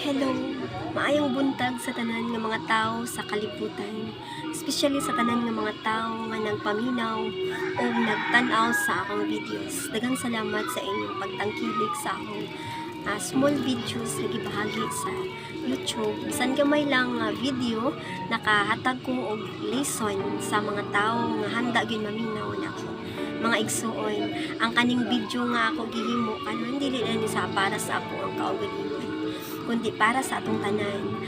Hello, maayong buntag sa tanan nga mga tao sa kalibutan, especially sa tanan nga mga tao nga nagpaminaw o nagtanaw sa akong videos. Daghang salamat sa inyong pagtangkilik sa akong small videos nga gibahagi sa YouTube. Bisan gamay lang nga video, nakahatag ko og lesson sa mga tao nga handa gyud maminaw nako. Mga igsuon, ang kaning video nga ako gihimo karon dili na ni sa para sa ako ang kaugalingon, kundi para sa atong tanan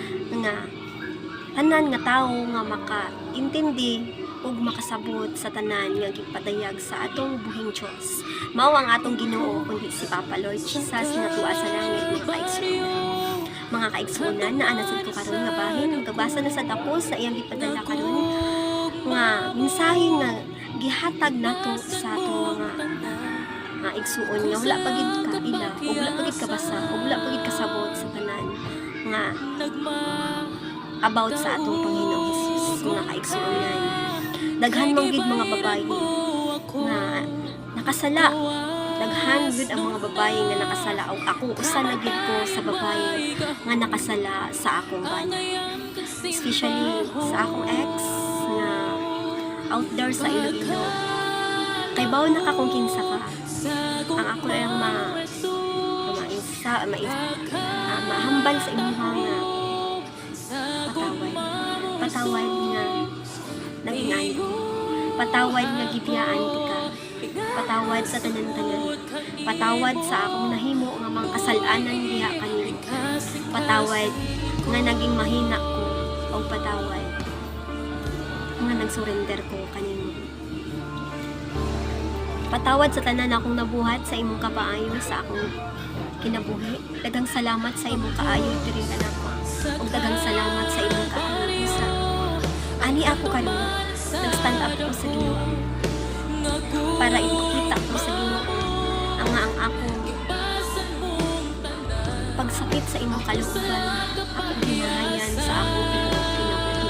nga tawo nga makaintindi ug makasabot sa tanan nga gipadayag sa atong buhing Dios. Mao ang atong Ginoo kundi si Papa Lord Jesus nga tuwa sa langit. Mga kaigsunan na anasad ko karon nga bahin magabasa na sa tapos sa iyang gipadala karon nga mensahe nga gihatag nato sa atong mga igsuon nga wala pagid ka ila o wala pagid ka basa o wala pagid kasabot sa tanan nga about sa atong Panginoong Hesus. Mga kaigsuonan, daghan man gid mga babayi nga nakasala, daghan gid ang mga babayi nga nakasala og ako usa na gid ko sa babayi nga nakasala sa akong bana, especially sa akong ex nga out there sa Iloilo. Kay bawo na ka kung kinsa ka, ang ako lang mahambal sa imuha nga patawad nga naging ayo, patawad nga gibiyaan ti ka, patawad sa tanan-tanan, patawad sa akong nahimo nga mga kasalanan diha kanimo, patawad nga naging mahina ko o patawad nga nagsurrender ko kanimo. Patawad sa tanan akong nabuhat sa imong kapaayo sa akong kinabuhi. Daghang salamat sa imong kaayo diri kanako. Ug daghang salamat sa imong kaayo sa ani ako karon. Nag-stand up ko sa Ginoo para ipakita ko sa Ginoo ang akong pagsakit sa imong kalukuban, akong ginahayan sa akong kinabuhi.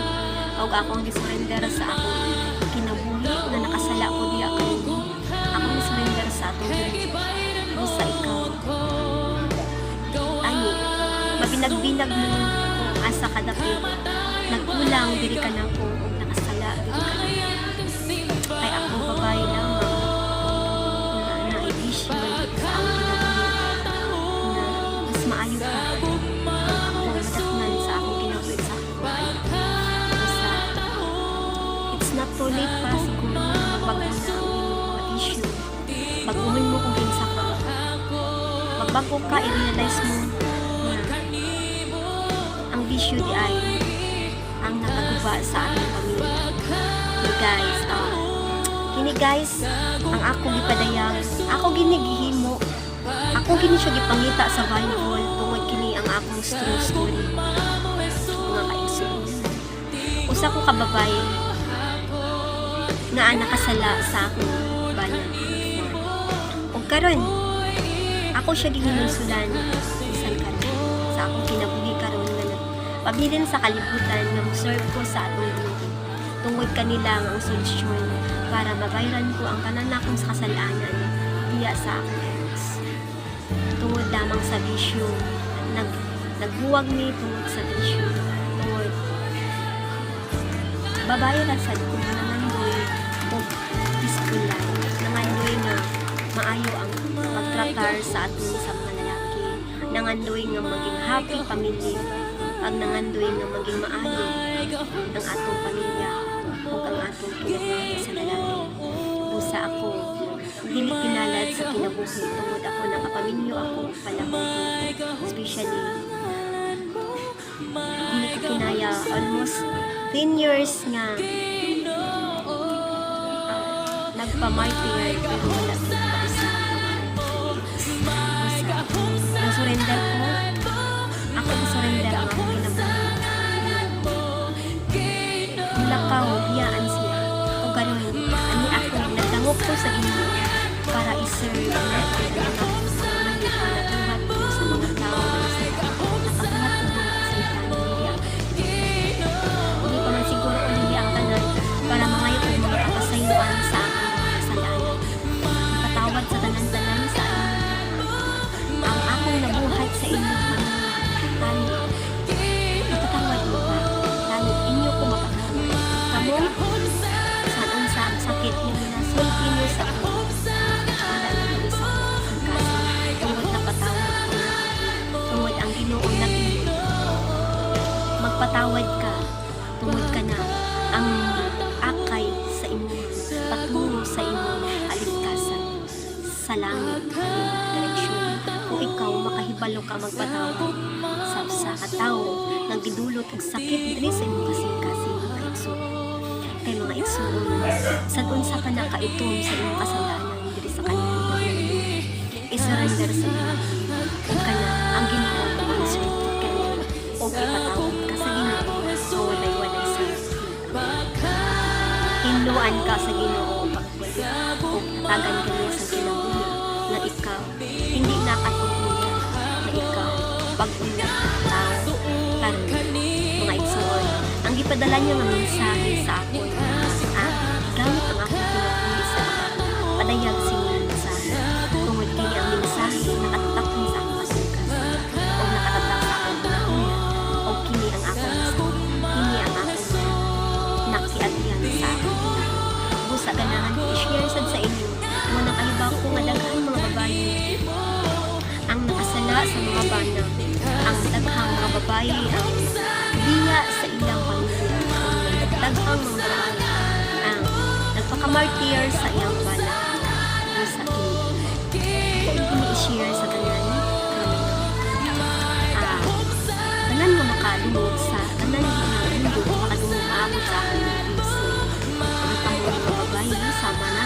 Ug akong gisurrender sa akong kinabuhi na nakasala ko diha kanimo. Akong surrender sa atong Diyos sa ikaw. Ani, mabinag-binag mo kung asa kadapit, nagkulang diri ka na ko o nakasala diri ka na. Kay ako babae lamang na naibisyon sa akong kinabuhi na mas maayo ka ako madatnan sa akong kinabuhi sa akong bahay. It's not too late para siguro magbago na issue. Pag-umin mo kung kinsa ka, magbago ka, i-realize mo na ang bisyo di ay ang nakaguba sa ating pamilya. Kini guys, ang ako gipadayang, ako ginigihimo, ako gini siya gipangita sa Bible tungod kini ang akong true story. Mga kaigsuon, usa ko kababae nga nakasala sa akong bayan. O karon, ako siya gihinungsulan bisan karon sa akong kinabuhi karon nga pabilin sa kalibutan nga serve ko sa atong Ginoo. Tungod kanila ang solusyon para mabayran ko ang tanan akong sa kasalanan diya sa akong ex. Tungod lamang sa bisyo, nagbuwag ni tungod sa bisyo. Tungod babae ra sad ko nangandoy o peaceful life, nangandoy nga maayo ang pagtratar sa atong sa mga lalaki, nangandoy nga maging happy family, pag nangandoy nga maging maayo ang atong pamilya o ang atong kinabangay sa lalaki. Busa ako dili kinalad sa kinabuhi tungod ako nakapamilyo ako palahon, especially dili ko kinaya almost 10 years nga nagpa-martyr pero wala ko isa. Nag-surrender ko. Ako nag-surrender ang akong kinabuhi. Nilakaw, biyaan siya. O gano'n, ani ako, nagdangok ko sa Ginoo para i-serve natin ang akong pamilya para tuhat ko sa mga tao na nakatuhat ko mga kasalitan. Hindi ko man siguro ulit ang tanan para mga yung mga kapasayuan sa aking kasalanan. Magpatawad ka, tungod ka na ang akay sa imo patungo sa imong kaligtasan sa langit direksyon. Kung ikaw makahibalo ka magpatawad sa katawo nang gidulot og sakit diri sa imong kasing-kasing mga igsoon. Kay mga igsoon, sad unsa ka na kaitom sa imong kasalanan diri sa kalibutan, i-surrender sa Ginoo. Ug kana ang Ginoo ang sulti kanimo og ipatawad ka sa Ginoo o walay-walay sa hinluan ka sa Ginoo pagbalik o tagan kaniya sa kinabuhi na ikaw hindi nakatutunan na ikaw pag-ulat tao karon mga igsoon. Ang gipadala niya nga mensahe sa akon gamit ang akong pinapili sa padayag sining mensahe tungod kini ang mensahe nakatatak sa akong kasukas o nakatatak sa akong panahunan o kini ang akong nakiagyan sa akong busa ganahan i-share sad sa inyo mo nakahibaw ko nga daghang mga babae ang nakasala sa mga bana, ang daghang mga babae ang biya sa ilang pamilya, daghang mga babae ang nagpakamartir sa iyang bana busa kini kung kini i-share sa tanan tanan nga makalungog sa tanan nga mundo makadungog maabot sa akong Kristo ang kamong mga babae sama na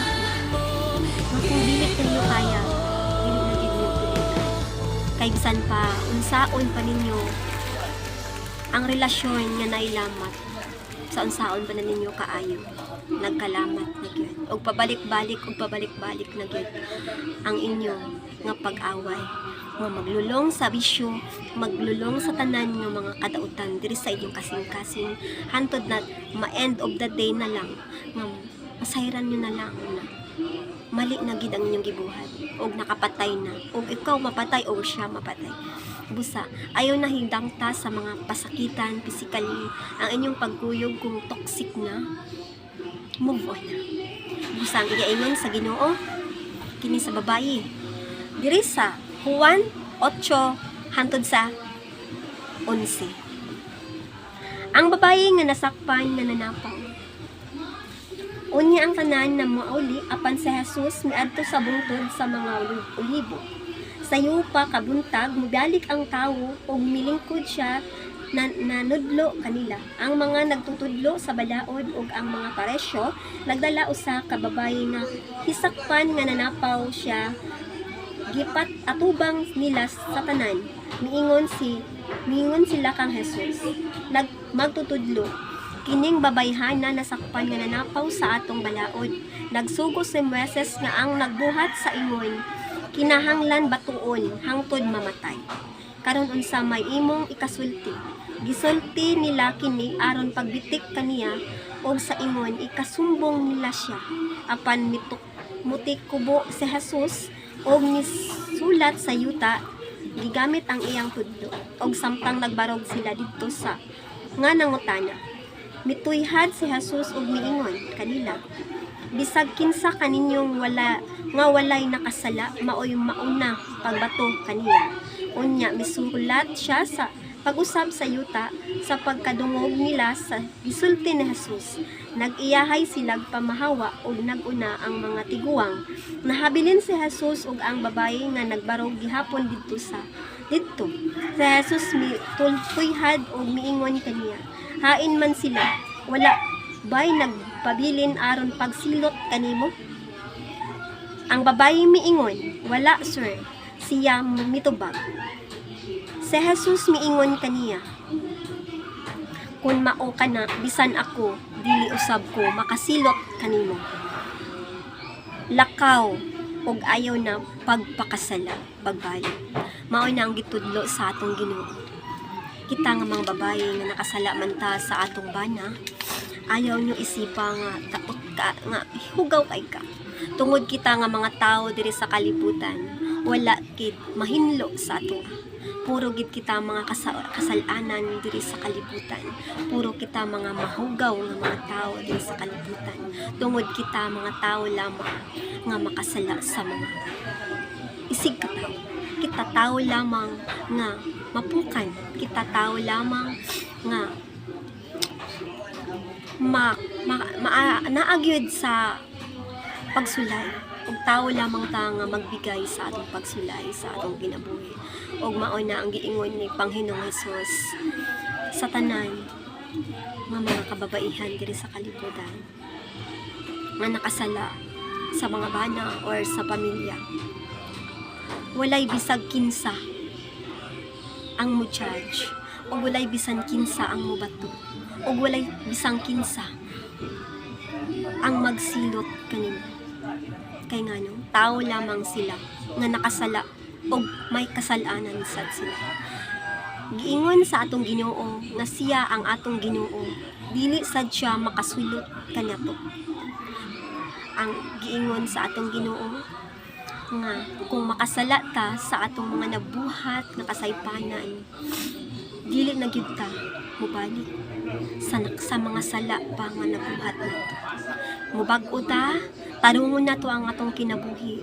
kung dili kayo kaya dili na gid niyo pilitan kay bisan pa unsaon pa ninyo ang relasyon nga nailamat sa unsaon pa na ninyo kaayo nagkalamat na gyud og pabalik-balik na gyud ang inyo nga pag-away nga maglulong sa bisyo, maglulong sa tanan nga mga kadautan diri sa inyong kasing-kasing hantod na ma-end of the day na lang nga masayran nyo na lang na mali na gid ang inyong gibuhat og nakapatay na og ikaw mapatay o siya mapatay busa ayaw na hindangta sa mga pasakitan physically ang inyong pagkuyog kung toxic na move on na busa ang igaingon sa Ginoo kini sa babayi diri sa Juan 8 hantod sa 11 ang babayi nga nasakpan na nanapaw unya ang tanan na mauli apan si Jesus miadto sa bungtod sa mga olibo sayo pa kabuntag mudalik ang tawo ug milingkod siya na nanudlo kanila ang mga nagtutudlo sa balaod ug ang mga paresyo nagdala usa ka babaye nga hisakpan nga nanapaw siya gipat atubang nila sa tanan miingon sila kang Jesus magtutudlo kining babayhana nasakpan nga nanapaw sa atong balaod nagsugo si Moises nga ang nagbuhat sa ingon kinahanglan batuon hangtod mamatay karon unsa may imong ikasulti gisulti nila kini aron pagbitik kaniya og sa ingon ikasumbong nila siya apan mutik kubo si Jesus og nisulat sa yuta gigamit ang iyang tudlo og samtang nagbarog sila didto sa nga nangutana mituyhad si Jesus og miingon kanila bisag kinsa kaninyong walay nakasala maoy mauna pagbato kaniya unya misulat siya sa pag-usab sa yuta sa pagkadungog nila sa gisulti ni Jesus nag-iyahay silag pamahawa ug naguna ang mga tiguang nahabilin si Jesus ug ang babaye nga nagbarog gihapon didto si Jesus mitultuyhad ug miingon kaniya hain man sila wala bay nagpabilin aron pagsilot kanimo ang babaye miingon wala sir siya mitubag si Jesus miingon kaniya kun mao ka na bisan ako dili usab ko makasilot kanimo lakaw og ayaw na pagpakasala pagbalik mao na ang gitudlo sa atong Ginoo kita nga mga babae nga nakasala man ta sa atong bana ayaw nyo isipa nga taot ka nga hugaw kay ka tungod kita nga mga tao diri sa kalibutan wala kid mahinlo sa ato puro gid kita mga kasalanan diri sa kalibutan puro kita mga mahugaw nga mga tao diri sa kalibutan tungod kita mga tao lamang nga makasala sa mga isig katawo kita tao lamang nga mapukan kita tao lamang nga naagyod sa pagsulay ug tao lamang ta nga magbigay sa atong pagsulay sa atong kinabuhi ug mao na ang giingon ni Panginoong Hesus sa tanan nga mga kababaihan diri sa kalibutan nga nakasala sa mga bana or sa pamilya. Walay bisag kinsa ang mo judge o walay bisan kinsa ang mo bato o walay bisang kinsa ang magsilot kanimo. Kay ngano, tao lamang sila nga nakasala o may kasalanan sad sila. Giingon sa atong Ginoo nga siya ang atong Ginoo, dili sad siya makasulot kanato. Ang giingon sa atong Ginoo nga kung makasala ta sa atong mga nabuhat nga kasaypanan, dili na gyud ta mubalik sa mga sala pa nga nabuhat nato. Mubag-o ta, tarungon nato ang atong kinabuhi.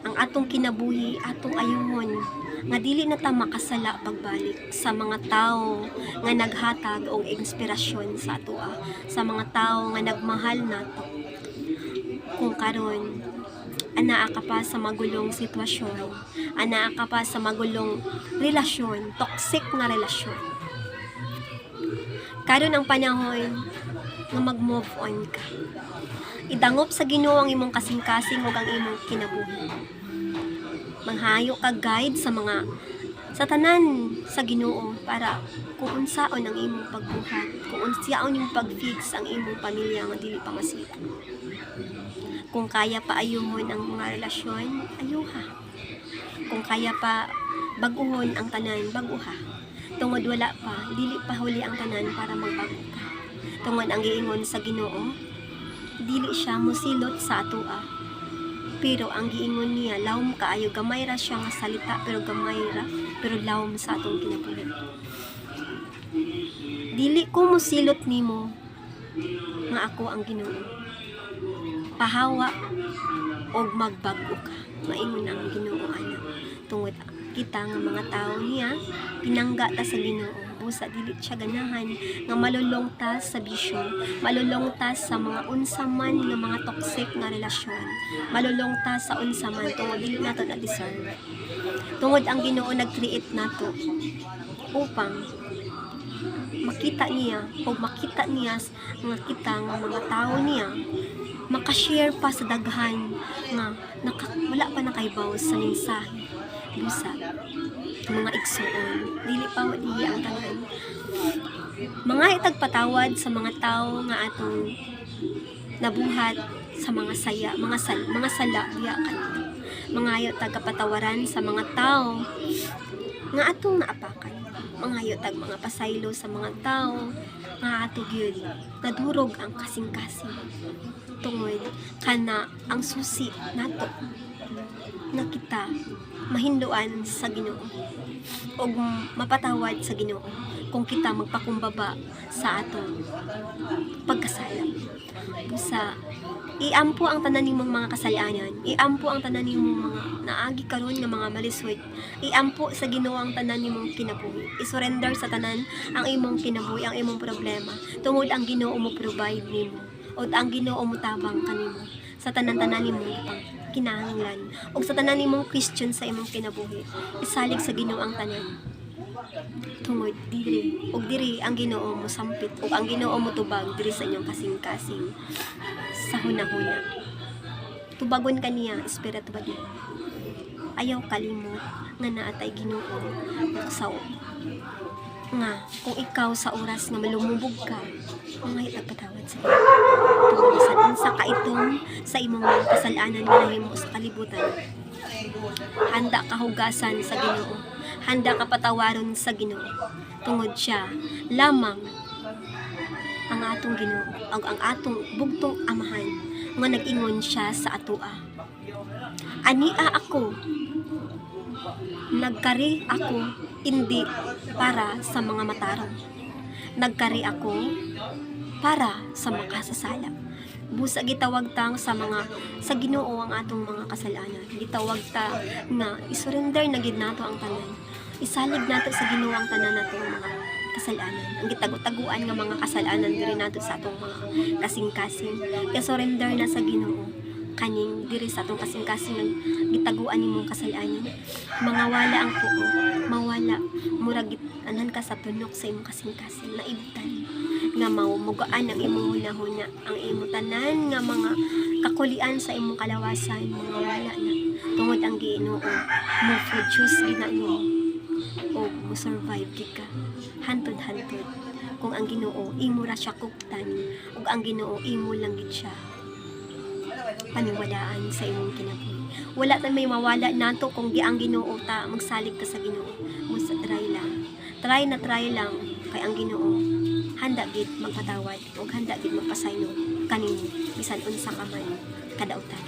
Ang atong kinabuhi, atong ayuhon, nga dili na ta makasala pagbalik sa mga tao nga naghatag og inspirasyon sa atoa, sa mga tao nga nagmahal nato. Kung karon anaa ka pa sa magulong sitwasyon, anaa ka pa sa magulong relasyon, toxic na relasyon. Karon ang panahon nga mag-move on ka. Idangop sa Ginoo ang imong kasing-kasing ug ang imong kinabuhi. Manghayo ka guide sa tanan sa Ginoo para kung unsaon ang imong pagbuhat, kung unsaon yung pag-fix ang imong pamilya nga dili pa masira. Kung kaya pa ayuhon ang mga relasyon, ayuha. Kung kaya pa baguhon ang tanan, baguha. Tungod wala pa, dili pa huli ang tanan para magbago ka. Tungod ang giingon sa Ginoo, dili siya mosilot sa atoa. Pero ang giingon niya, lawom kaayo, gamay ra siya nga salita, pero gamay ra, pero lawom sa atong kinabuhi. Dili ko mosilot nimo nga ako ang Ginoo. Pahawa og magbago ka. Maingon ang Ginoo ana. Tungod kita nga mga tao niya, pinangga ta sa Ginoo. Busa dili siya ganahan nga malulong ta sa bisyo, malulong ta sa mga unsaman nga mga toxic nga relasyon, malulong ta sa unsaman tungod dili nato na deserve. Tungod ang Ginoo nag-create nato upang makita niya o makita niya nga kita nga mga tao niya makashare pa sa daghan nga wala pa nakaibaw sa mensahe busa mga igsoon dili pa diya ang tanan mga itagpatawad sa mga tao nga atong nabuhat sa mga saya mga sala diya kanito mga ayo tagapatawaran sa mga tao nga atong naapakan mga ayo tag mga pasaylo sa mga tao nga ato gyud nadurog ang kasing-kasing tungod kana ang susi nato na kita mahinduan sa Ginoo o mapatawad sa Ginoo kung kita magpakumbaba sa atong pagkasala. Busa iampo ang tanan nimong mga kasalanan, iampo ang tanan nimong mga naagi karon nga mga malisod, iampo sa Ginoo ang tanan nimong kinabuhi. I-surrender sa tanan ang imong kinabuhi, ang imong problema. Tungod ang Ginoo mo provide nimo o ang Ginoo mo tabang kanimo sa tanan-tanan nimong kinahanglan o sa tanan nimong question sa imong kinabuhi. Isalig sa Ginoo ang tanan. Tungod diri ang Ginoo mo sampit o ang Ginoo mo tubag diri sa inyong kasing-kasing sa hunahuna. Tubagon kaniya espiritu badi. Ayaw kalimot nga naatay Ginoo sa nga kung ikaw sa oras nga malumubog ka mga itagpatawad sa Ginoo. Tungod sa unsa ka itong sa imong mga kasalanan nga nahimo sa kalibutan. Handa ka hugasan sa Ginoo. Handa ka patawaron sa Ginoo. Tungod siya lamang ang atong Ginoo ug ang atong bugtong amahan nga nag-ingon siya sa atoa. Ania ako. Nagkari ako hindi para sa mga matarong. Nagkari ako para sa makasasala. Busa gitawag tang sa Ginoo ang atong mga kasalanan. Gitawag ta nga isurrender na gid nato ang tanan. Isalig nato sa Ginoo ang tanan nato mga kasalanan. Ang gitago-taguan nga mga kasalanan diri nato sa atong mga kasing-kasing. Kaya surrender na sa Ginoo kaning diri sa atong kasing-kasing nga gitaguan nimong kasalanan. Mga wala ang puo, mawala murag anan ka sa tunok sa imong kasing-kasing naibtan nga mugaan ang imong hunahuna, ang imong tanan nga mga kakulian sa imong kalawasan, mga wala na tungod ang Ginoo mo produce ginano o mo survive gid ka hantod-hantod kung ang Ginoo imo ra siya kuptan ug ang Ginoo imo lang gid siya paniwalaan sa imong kinabuhi. Wala ta may mawala nato kung ang Ginoo ta magsalig ka sa Ginoo. Mo sa try lang. Try lang kay ang Ginoo handa gid magpatawad ug handa gid magpasaylo kanimo bisan unsa ka man kadautan.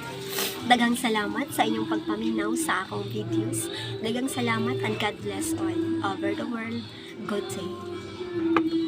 Daghang salamat sa inyong pagpaminaw sa akong videos. Daghang salamat and God bless all over the world. Good day.